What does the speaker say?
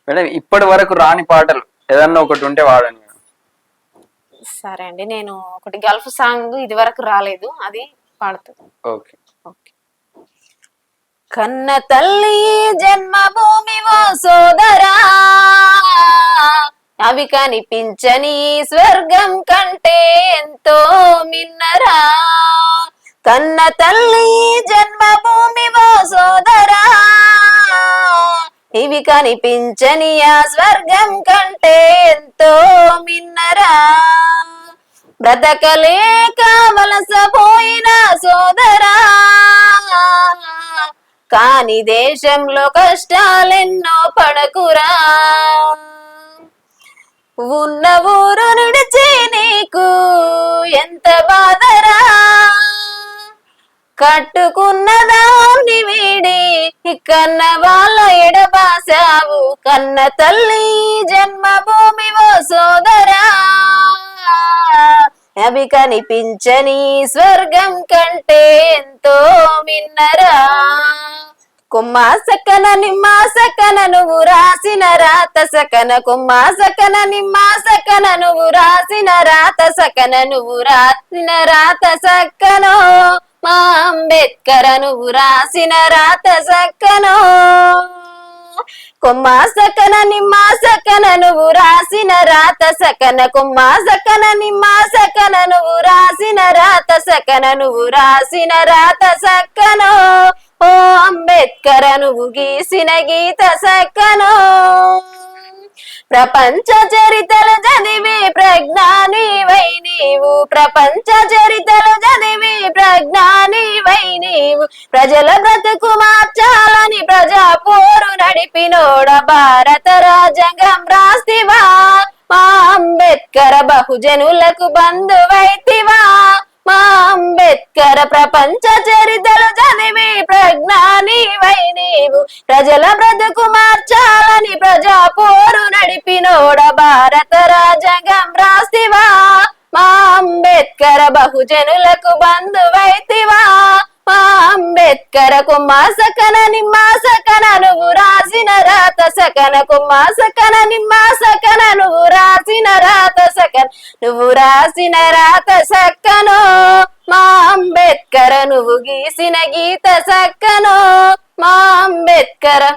Madam ఇప్పటి వరకు రాని పాటలు ఏదన్నా ఒకటి ఉంటే వాడండి మేడం. సరే అండి, నేను ఒకటి గల్ఫ్ సాంగ్ ఇది వరకు రాలేదు, అది పాడుతుంది. ఓకే. ఓకే. కన్న తల్లి జన్మభూమి ఓ సోదరా, అవి కనిపించని స్వర్గం కంటే ఎంతో మిన్నరా. కన్న తల్లి జన్మభూమి ఓ సోదరా, ఇవి కనిపించని ఆ స్వర్గం కంటే ఎంతో మిన్నరా. బ్రతకలేక వలసపోయిన సోదరా, కాని దేశంలో కష్టాలెన్నో పడకురా. ఉన్న ఊరు నిడిచి నీకు ఎంత బాధరా, కట్టుకున్న దాన్ని వీడి కన్న వాళ్ళ ఎడబాసావు. కన్న తల్లి జన్మభూమి ఓ సోదరా, అవి కనిపించని స్వర్గం కంటే ఎంతో మిన్నరా. కొమ్మ సకన నిమ్మ సకన నువ్వు రాసిన రాత సకన, కొమ్మ సకన నిమ్మ సకన నువ్వు రాసిన రాత సకన, నువ్వు రాసిన రాత సక్కనో మా అంబేద్కర్, నువ్వు రాసిన రాత సక్కనో. కొమ్మ సకన నిమ్మ సకన నువ్వు రాసిన రాత సకన, కొమ్మ సకన నిమ్మ సకన నువ్వు రాసిన రాత సకన, నువ్వు రాసిన రాత సక్కనో ఓ అంబేద్కర్, నువ్వు గీసిన గీత సక్కనో. ప్రపంచ చరితలు చదివి ప్రజ్ఞానివై నీవు, ప్రపంచ చరితలు చదివి ప్రజ్ఞానివై నీవు, ప్రజల బ్రతుకు మార్చాలని ప్రజా పోరు నడిపినోడ భారత రాజ్యాంగం రాస్తివా. మా అంబేద్కర్ బహుజనులకు బంధువైతివా. మా అంబేద్కర్ ప్రపంచ చరితలు చదివి ప్రజ్ఞానివై నీవు, ప్రజల బ్రతుకు మార్చాలని ప్రజా పోరు నడిపినోడ భారత రాజ్యాంగం రాస్తివా. మా అంబేద్కర్ బహుజనులకు బంధువైతివా. మా అంబేద్కర్ కొమ్మ సకన నిమ్మ సకన నువ్వు రాసిన రాత సకన, కొమ్మ సకన నిమ్మ సకన నువ్వు రాసిన రాత సకన, నువ్వు రాసిన రాత సక్కనో మా అంబేద్కర్, నువ్వు గీసిన గీత సక్కనో మా అంబేద్కర్.